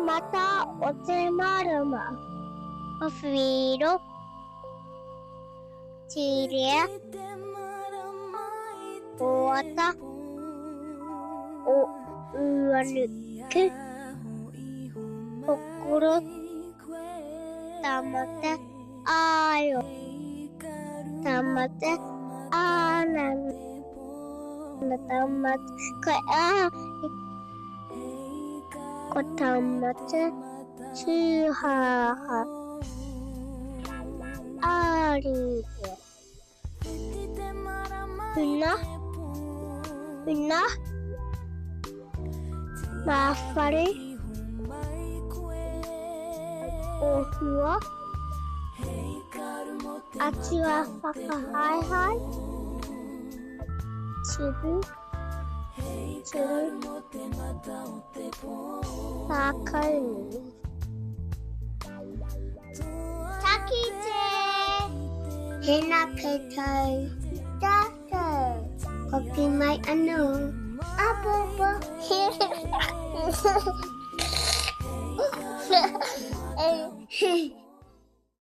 Mata o te marama o Whiro, Tirea, Hoata, o Ouenuku, Okoro, Tamatea Āio, Tamatea Āio, Tamatea Kai-ariki, Tamatea Tūhāhā, Ariroa, Huna, Mawharu, Ohua, Atua Whakahaehae, Turu, Rākaunui. Takite, hena pētau, tātou, kopi mai anō, apopo.